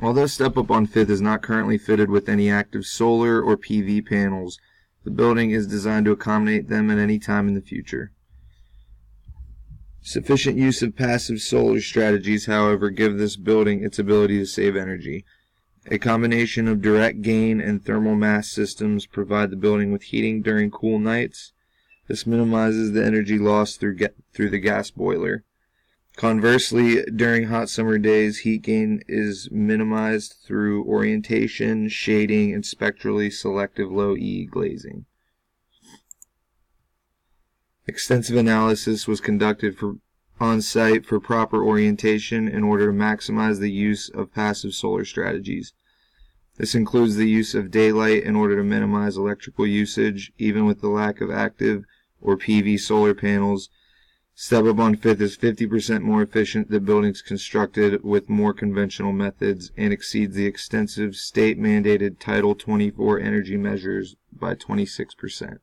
Although Step Up on 5th is not currently fitted with any active solar or PV panels, the building is designed to accommodate them at any time in the future. Sufficient use of passive solar strategies, however, give this building its ability to save energy. A combination of direct gain and thermal mass systems provide the building with heating during cool nights. This minimizes the energy loss through the gas boiler. Conversely, during hot summer days, heat gain is minimized through orientation, shading, and spectrally selective low-E glazing. Extensive analysis was conducted on-site for proper orientation in order to maximize the use of passive solar strategies. This includes the use of daylight in order to minimize electrical usage, even with the lack of active or PV solar panels. Step Up on 5th is 50% more efficient than buildings constructed with more conventional methods and exceeds the extensive state-mandated Title 24 energy measures by 26%.